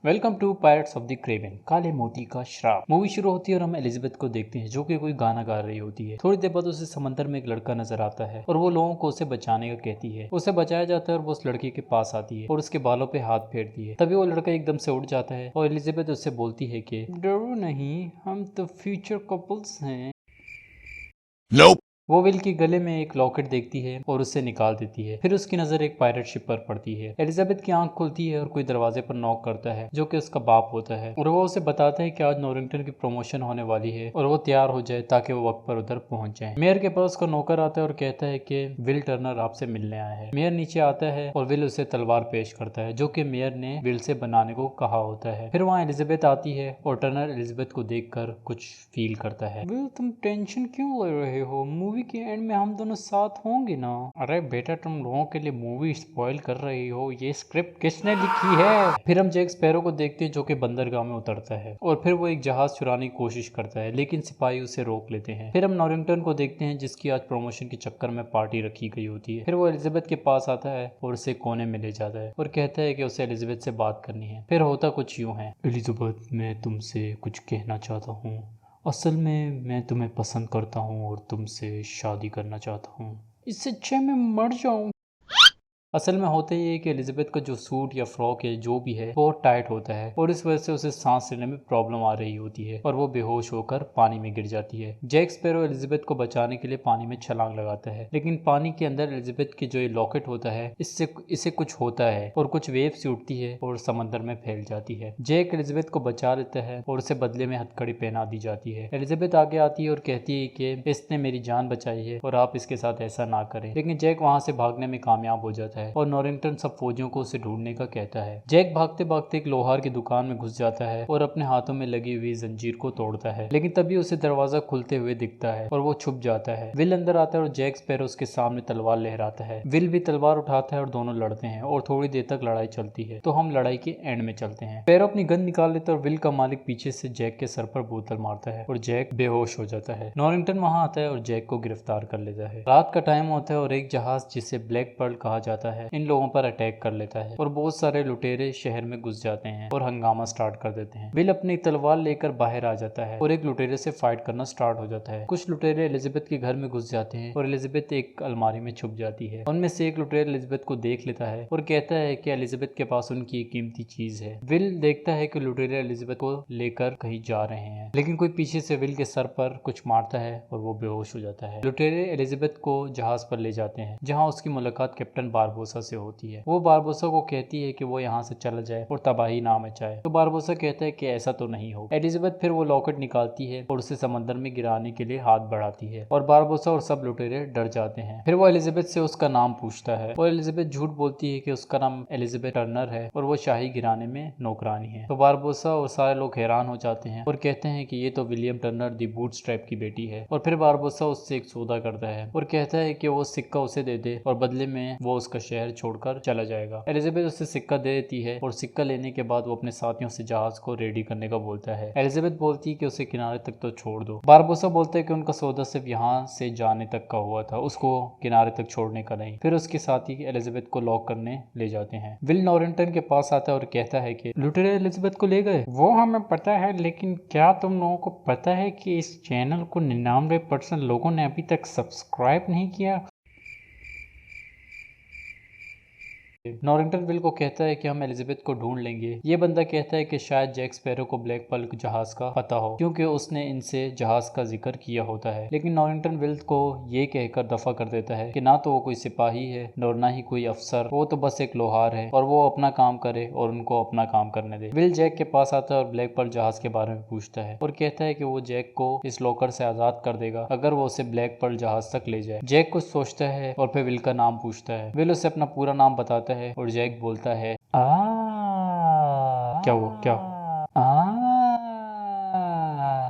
Welcome to pirates of the Caribbean, काले मोती का श्राप। मूवी शुरू होती है और हम एलिजाबेथ को देखते हैं जो कि कोई गाना गा रही होती है। थोड़ी देर बाद उसे समंदर में एक लड़का नजर आता है और वो लोगों को उसे बचाने का कहती है। उसे बचाया जाता है और वो उस लड़के के पास आती है और उसके बालों पे हाथ फेरती है। तभी वो लड़का एकदम से उठ जाता है और एलिजाबेथ उससे बोलती है कि डरो नहीं, हम तो फ्यूचर कपल्स हैं। Nope. वो विल के गले में एक लॉकेट देखती है और उससे निकाल देती है। फिर उसकी नजर एक पायरेट शिप पर पड़ती है। एलिजाबेथ की आंख खुलती है और कोई दरवाजे पर नॉक करता है जो कि उसका बाप होता है और वो उसे बताता है कि आज नॉरिंगटन की प्रमोशन होने वाली है और वो तैयार हो जाए ताकि वो वक्त पर उधर पहुंच जाए। मेयर के पास उसका नौकर आता है और कहता है कि विल टर्नर आपसे मिलने आया है। मेयर नीचे आता है और विल उसे तलवार पेश करता है जो कि मेयर ने विल से बनाने को कहा होता है। फिर वहाँ एलिजाबेथ आती है और टर्नर एलिजाबेथ को देखकर कुछ फील करता है। विल, तुम टेंशन क्यों ले रहे हो? मूवी के एंड में हम दोनों साथ होंगे ना? अरे बेटा, तुम लोगों के लिए मूवी स्पॉइल कर रही हो। ये स्क्रिप्ट किसने लिखी है? फिर हम जैक स्पैरो को देखते हैं जो कि बंदरगाह में उतरता है और फिर वो एक जहाज चुराने की कोशिश करता है लेकिन सिपाही उसे रोक लेते हैं। फिर हम नॉरिंगटन को देखते हैं जिसकी आज प्रमोशन के चक्कर में पार्टी रखी गई होती है। फिर वो एलिजाबेथ के पास आता है और उसे कोने में ले जाता है और कहता है कि उसे एलिजाबेथ से बात करनी है। फिर होता कुछ यूं है। एलिजाबेथ, मैं तुमसे कुछ कहना चाहता हूँ। असल में मैं तुम्हें पसंद करता हूँ और तुमसे शादी करना चाहता हूँ। इससे अच्छा मैं मर जाऊं। असल में होता ही है कि एलिजाबेथ का जो सूट या फ्रॉक है जो भी है बहुत टाइट होता है और इस वजह से उसे सांस लेने में प्रॉब्लम आ रही होती है और वो बेहोश होकर पानी में गिर जाती है। जैक स्पैरो एलिजाबेथ को बचाने के लिए पानी में छलांग लगाता है लेकिन पानी के अंदर एलिजाबेथ की जो ये लॉकेट होता है इसे कुछ होता है और कुछ वेव्स उठती है और समंदर में फैल जाती है। जैक एलिजाबेथ को बचा लेता है और उसे बदले में हथकड़ी पहना दी जाती है। एलिजाबेथ आगे आती है और कहती है कि इसने मेरी जान बचाई है और आप इसके साथ ऐसा ना करें, लेकिन जैक वहां से भागने में कामयाब हो जाता है और नॉरिंगटन सब फौजियों को उसे ढूंढने का कहता है। जैक भागते भागते एक लोहार की दुकान में घुस जाता है और अपने हाथों में लगी हुई जंजीर को तोड़ता है लेकिन तभी उसे दरवाजा खुलते हुए दिखता है और वो छुप जाता है। विल अंदर आता है और जैक स्पैरो उसके सामने तलवार लहराता है। विल भी तलवार उठाता है और दोनों लड़ते हैं और थोड़ी देर तक लड़ाई चलती है। तो हम लड़ाई के एंड में चलते हैं। स्पैरो अपनी गन निकाल लेता है और विल का मालिक पीछे से जैक के सर पर बोतल मारता है और जैक बेहोश हो जाता है। नॉरिंगटन वहां आता है और जैक को गिरफ्तार कर लेता है। रात का टाइम होता है और एक जहाज जिसे ब्लैक पर्ल कहा जाता है इन लोगों पर अटैक कर लेता है और बहुत सारे लुटेरे शहर में घुस जाते हैं और हंगामा स्टार्ट कर देते हैं। विल अपनी तलवार लेकर बाहर आ जाता है और एक लुटेरे से फाइट करना स्टार्ट हो जाता है। कुछ लुटेरे एलिजाबेथ के घर में घुस जाते हैं और एलिजाबेथ एक अलमारी में छुप जाती है। उनमें से एक लुटेरा एलिजाबेथ को देख लेता है और कहता है कि एलिजाबेथ के पास उनकी एक कीमती चीज है। विल देखता है कि लुटेरे एलिजाबेथ को लेकर कहीं जा रहे हैं लेकिन कोई पीछे से विल के सर पर कुछ मारता है और वो बेहोश हो जाता है। लुटेरे एलिजाबेथ को जहाज पर ले जाते हैं जहाँ उसकी मुलाकात कैप्टन बारबोसा से होती है। वो बारबोसा को कहती है कि वो यहाँ से चला जाए और तबाही ना मचाए। तो बारबोसा कहता है कि ऐसा तो नहीं होगा। एलिजाबेथ फिर वो लॉकेट निकालती है और उसे समंदर में गिराने के लिए हाथ बढ़ाती है और बारबोसा और सब लुटेरे डर जाते हैं। फिर वो एलिजाबेथ से उसका नाम पूछता है और एलिजाबेथ झूठ बोलती है कि उसका नाम एलिजाबेथ टर्नर है और वो शाही गिराने में नौकरानी है। तो बारबोसा और सारे लोग हैरान हो जाते हैं और कहते हैं कि ये तो विलियम टर्नर दी बूटस्ट्रैप की बेटी है। और फिर बारबोसा उससे एक सौदा करता है और कहता है कि वो सिक्का उसे दे दे और बदले में वो उसका शहर छोड़कर चला जाएगा। एलिजाबेथ उसे सिक्का दे देती है और सिक्का लेने के बाद वो अपने साथियों से जहाज को रेडी करने का बोलता है। एलिजाबेथ बोलती है कि उसे किनारे तक तो छोड़ दो। बारबोसा बोलता है कि उनका सौदा सिर्फ यहाँ से जाने तक का हुआ था, उसको किनारे तक छोड़ने का नहीं। फिर उसके साथी एलिजाबेथ को लॉक करने ले जाते हैं। विल नॉरिंगटन के पास आता है और कहता है कि लुटेरे एलिजाबेथ को ले गए। वो हमें पता है, लेकिन क्या तुम लोगों को पता है कि इस चैनल को 99% लोगों ने अभी तक सब्सक्राइब नहीं किया। नॉरिंगटन विल को कहता है कि हम एलिजाबेथ को ढूंढ लेंगे। ये बंदा कहता है कि शायद जैक स्पैरो को ब्लैक पर्ल जहाज का पता हो क्योंकि उसने इनसे जहाज का जिक्र किया होता है। लेकिन नॉरिंगटन विल को ये कहकर दफा कर देता है कि ना तो वो कोई सिपाही है और ना ही कोई अफसर, वो तो बस एक लोहार है और वो अपना काम करे और उनको अपना काम करने दे। विल जैक के पास आता है और ब्लैक पर्ल जहाज के बारे में पूछता है और कहता है कि वो जैक को इस लॉकर से आजाद कर देगा अगर वो उसे ब्लैक पर्ल जहाज तक ले जाए। जैक कुछ सोचता है और फिर विल का नाम पूछता है। विल उसे अपना पूरा नाम बताता है और जैक बोलता है क्या? वो क्या?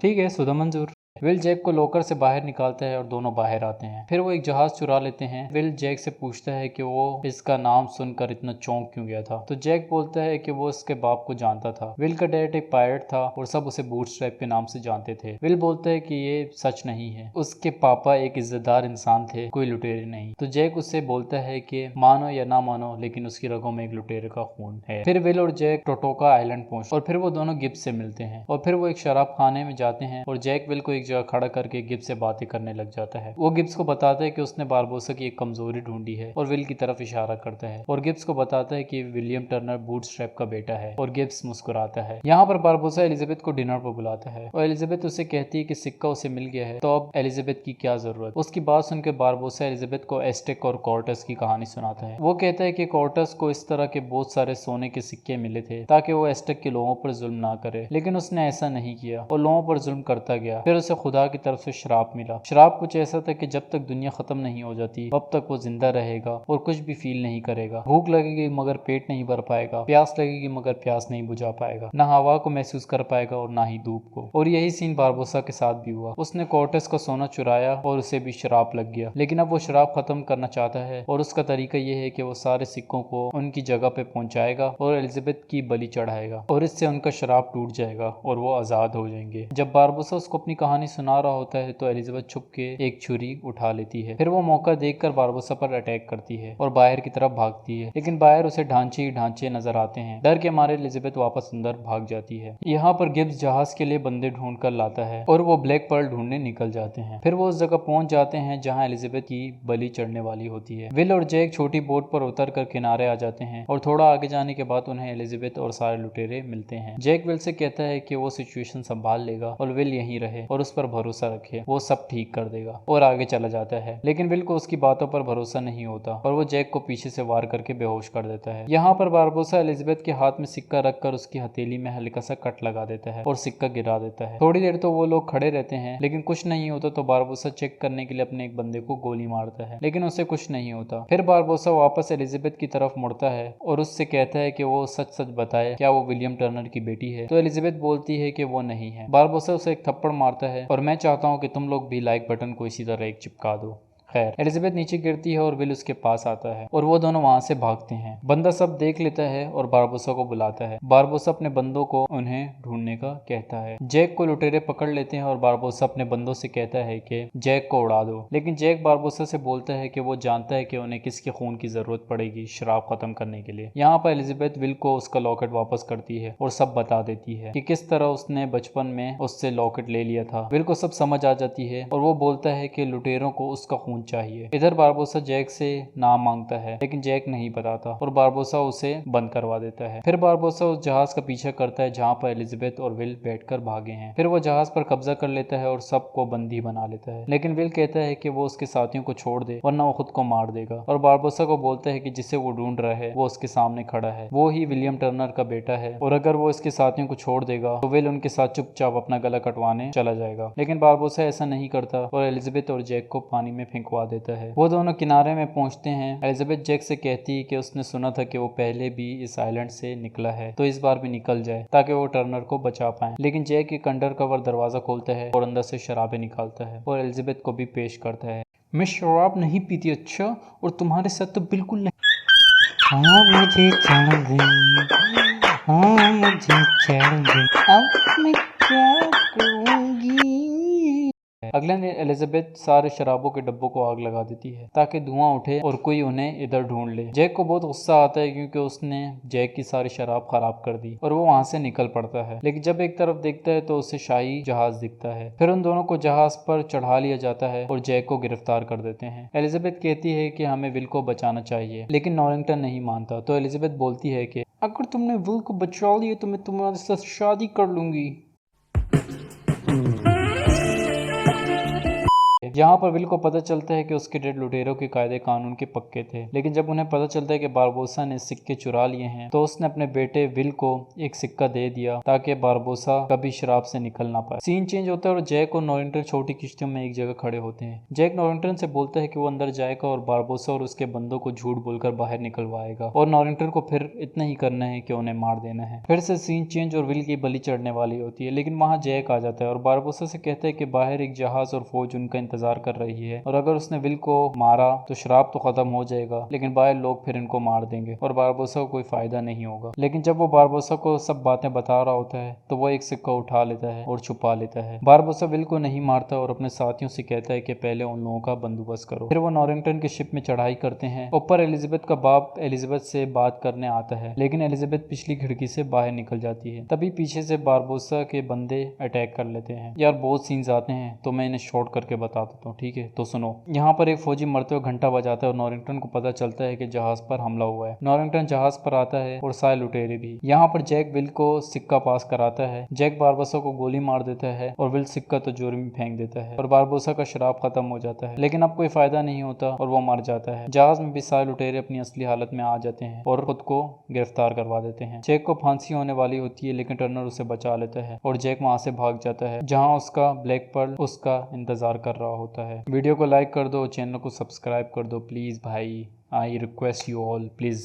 ठीक है, सुधा मंजूर। विल जैक को लॉकर से बाहर निकालता है और दोनों बाहर आते हैं। फिर वो एक जहाज चुरा लेते हैं। विल जैक से पूछता है कि वो इसका नाम सुनकर इतना चौंक क्यों गया था। तो जैक बोलता है कि वो उसके बाप को जानता था। विल का डैड एक पायलट था और सब उसे बूटस्ट्रैप के नाम से जानते थे। विल बोलता है कि ये सच नहीं है, उसके पापा एक इज्जतदार इंसान थे, कोई लुटेरे नहीं। तो जैक उससे बोलता है कि मानो या ना मानो, लेकिन उसकी रगों में एक लुटेरे का खून है। फिर विल और जैक टोटोका आइलैंड पहुंचते और फिर वो दोनों गिब्स से मिलते हैं और फिर वो एक शराब खाने में जाते हैं और जैक विल को एक जगह खड़ा करके गिब्स से बातें करने लग जाता है। वो गिब्स को बताता है कि उसने बारबोसा की एक कमजोरी ढूंढी है और विल की तरफ इशारा करता है और गिब्स को बताता है कि विलियम टर्नर बूटस्ट्रैप का बेटा है और गिब्स मुस्कुराता है। यहाँ पर बारबोसा एलिजाबेथ को डिनर पर बुलाता है और एलिजाबेथ उसे कहती है कि सिक्का उसे मिल गया है, तो अब एलिजाबेथ की क्या जरूरत। उसकी बात सुनकर बारबोसा एलिजाबेथ को एस्टेक और कॉर्टस की कहानी सुनाता है। वो कहता है कि कॉर्टस को इस तरह के बहुत सारे सोने के सिक्के मिले थे ताकि वो एस्टेक के लोगों पर जुल्म ना करे, लेकिन उसने ऐसा नहीं किया और लोगों पर जुल्म करता गया। फिर उसे खुदा की तरफ से श्राप मिला। श्राप कुछ ऐसा था कि जब तक दुनिया खत्म नहीं हो जाती तब तक वो जिंदा रहेगा और कुछ भी फील नहीं करेगा। भूख लगेगी मगर पेट नहीं भर पाएगा, प्यास लगेगी मगर प्यास नहीं बुझा पाएगा, ना हवा को महसूस कर पाएगा और ना ही धूप को। और यही सीन बारबोसा के साथ भी हुआ। उसने कॉर्टेस का सोना चुराया और उसे भी श्राप लग गया, लेकिन अब वो श्राप खत्म करना चाहता है और उसका तरीका यह है कि वो सारे सिक्कों को उनकी जगह पे पहुंचाएगा और एलिजाबेथ की बलि चढ़ाएगा और इससे उनका श्राप टूट जाएगा और वो आजाद हो जाएंगे। जब बारबोसा उसको अपनी कहानी सुना रहा होता है तो एलिजाबेथ छुप के एक छुरी उठा लेती है। फिर वो मौका देखकर बारबोसा पर अटैक करती है और बाहर की तरफ भागती है, लेकिन बाहर उसे ढांचे ही ढांचे नजर आते हैं। डर के मारे एलिजाबेथ वापस अंदर भाग जाती है। यहाँ पर गिब्स जहाज के लिए बंदे ढूंढ कर लाता है और वो ब्लैक पर्ल ढूंढने निकल जाते हैं। फिर वो उस जगह पहुंच जाते हैं जहाँ एलिजाबेथ की बलि चढ़ने वाली होती है। विल और जैक छोटी बोट पर उतर कर किनारे आ जाते हैं और थोड़ा आगे जाने के बाद उन्हें एलिजाबेथ और सारे लुटेरे मिलते हैं। जैक विल से कहता है कि वो सिचुएशन संभाल लेगा और विल यहीं रहे और उस पर भरोसा रखे, वो सब ठीक कर देगा, और आगे चला जाता है। लेकिन विल को उसकी बातों पर भरोसा नहीं होता और वो जैक को पीछे से वार करके बेहोश कर देता है। यहाँ पर बारबोसा एलिजाबेथ के हाथ में सिक्का रखकर उसकी हथेली में हल्का सा कट लगा देता है और सिक्का गिरा देता है। थोड़ी देर तो वो लोग खड़े रहते हैं, लेकिन कुछ नहीं होता। तो बारबोसा चेक करने के लिए अपने एक बंदे को गोली मारता है, लेकिन उससे कुछ नहीं होता। फिर बारबोसा वापस एलिजाबेथ की तरफ मुड़ता है और उससे कहता है कि वो सच सच बताए, क्या वो विलियम टर्नर की बेटी है। तो एलिजाबेथ बोलती है कि वो नहीं है। बारबोसा उसे एक थप्पड़ मारता है और मैं चाहता हूँ कि तुम लोग भी लाइक बटन को इसी तरह एक चिपका दो। खैर, एलिजाबेथ नीचे गिरती है और विल उसके पास आता है और वो दोनों वहां से भागते हैं। बंदा सब देख लेता है और बारबोसा को बुलाता है। बारबोसा अपने बंदों को उन्हें ढूंढने का कहता है। जैक को लुटेरे पकड़ लेते हैं और बारबोसा अपने बंदों से कहता है कि जैक को उड़ा दो, लेकिन जैक बारबोसा से बोलता है कि वो जानता है कि उन्हें किसके खून की जरूरत पड़ेगी श्राप खत्म करने के लिए। यहाँ पर एलिजाबेथ विल को उसका लॉकेट वापस करती है और सब बता देती है कि किस तरह उसने बचपन में उससे लॉकेट ले लिया था। विल को सब समझ आ जाती है और वो बोलता है कि लुटेरों को उसका खून चाहिए। इधर बारबोसा जैक से नाम मांगता है, लेकिन जैक नहीं बताता और बारबोसा उसे बंद करवा देता है। फिर बारबोसा उस जहाज का पीछा करता है जहाँ पर एलिजाबेथ और विल बैठकर भागे हैं। फिर वो जहाज पर कब्जा कर लेता है और सबको बंदी बना लेता है, लेकिन विल कहता है कि वो उसके साथियों को छोड़ दे वरना वो खुद को मार देगा। और बारबोसा को बोलता है कि जिसे वो ढूंढ रहा है वो उसके सामने खड़ा है, वो ही विलियम टर्नर का बेटा है और अगर वो इसके साथियों को छोड़ देगा तो विल उनके साथ चुपचाप अपना गला कटवाने चला जाएगा। लेकिन बारबोसा ऐसा नहीं करता और एलिजाबेथ और जैक को पानी में फेंकवा देता है। वो दोनों किनारे में पहुंचते हैं। एलिजाबेथ जैक से कहती है कि उसने सुना था कि वो पहले भी इस आइलैंड से निकला है, तो इस बार भी निकल जाए ताकि वो टर्नर को बचा पाए। लेकिन जैक एक अंडर कवर दरवाजा खोलता है और अंदर से शराबें निकालता है और एलिजाबेथ को भी पेश करता है। मैं शराब नहीं पीती, अच्छा, और तुम्हारे साथ तो बिल्कुल नहीं। हाँ मुझे चढ़ गई, हाँ मुझे चढ़ गई, अब मैं क्या करूंगी। अगले दिन एलिजाबेथ सारे शराबों के डब्बों को आग लगा देती है ताकि धुआं उठे और कोई उन्हें इधर ढूंढ ले। जैक को बहुत गुस्सा आता है क्योंकि उसने जैक की सारी शराब खराब कर दी और वो वहां से निकल पड़ता है। लेकिन जब एक तरफ देखता है तो उसे शाही जहाज दिखता है। फिर उन दोनों को जहाज पर चढ़ा लिया जाता है और जैक को गिरफ्तार कर देते हैं। एलिजाबेथ कहती है कि हमें विल को बचाना चाहिए, लेकिन नॉरिंगटन नहीं मानता। तो एलिजाबेथ बोलती है कि अगर तुमने विल को बचा लिया तो मैं तुम्हारे साथ शादी कर लूंगी। यहाँ पर विल को पता चलता है कि उसके डेड लुटेरों के कायदे कानून के पक्के थे, लेकिन जब उन्हें पता चलता है कि बारबोसा ने सिक्के चुरा लिए हैं तो उसने अपने बेटे विल को एक सिक्का दे दिया ताकि बारबोसा कभी शराब से निकल ना पाए। सीन चेंज होता है और जैक और नॉरिंगटन छोटी किश्तियों में एक जगह खड़े होते हैं। जैक नॉरिंगटन से बोलता है कि वो अंदर जाएगा और बारबोसा और उसके बंदों को झूठ बोलकर बाहर निकलवाएगा और नॉरिंगटन को फिर इतना ही करना है कि उन्हें मार देना है। फिर से सीन चेंज और विल की बलि चढ़ने वाली होती है, लेकिन वहाँ जैक आ जाता है और बारबोसा से कहता है कि बाहर एक जहाज और फौज उनका इंतजार कर रही है और अगर उसने विल को मारा तो शराब तो खत्म हो जाएगा, लेकिन बाहर लोग फिर इनको मार देंगे और बारबोसा को कोई फायदा नहीं होगा। लेकिन जब वो बारबोसा को सब बातें बता रहा होता है तो वो एक सिक्का उठा लेता है और छुपा लेता है। बारबोसा विल को नहीं मारता और अपने साथियों से कहता है कि पहले उन लोगों का बंदोबस्त करो। फिर वो नॉरिंगटन की शिप में चढ़ाई करते हैं। ऊपर एलिजाबेथ का बाप एलिजाबेथ से बात करने आता है, लेकिन एलिजाबेथ पिछली खिड़की से बाहर निकल जाती है। तभी पीछे से बारबोसा के बंदे अटैक कर लेते हैं। यार बहुत सीन्स आते हैं तो मैं इन्हें शॉर्ट करके बता देता हूँ, ठीक है? तो सुनो, यहाँ पर एक फौजी मरते हुए घंटा बजाता है और नॉरिंगटन को पता चलता है कि जहाज पर हमला हुआ है। नॉरिंगटन जहाज पर आता है और सारे लुटेरे भी। यहाँ पर जैक विल को सिक्का पास कराता है। जैक बारबोसा को गोली मार देता है और विल सिक्का तो जोर में फेंक देता है और बारबोसा का शराब खत्म हो जाता है, लेकिन अब कोई फायदा नहीं होता और वो मर जाता है। जहाज में भी सारे लुटेरे अपनी असली हालत में आ जाते हैं और खुद को गिरफ्तार करवा देते हैं। जैक को फांसी होने वाली होती है, लेकिन टर्नर उसे बचा लेता है और जैक वहां से भाग जाता है जहां उसका ब्लैक पर्ल उसका इंतजार कर रहा होता है। वीडियो को लाइक कर दो, चैनल को सब्सक्राइब कर दो प्लीज भाई, I request you all please.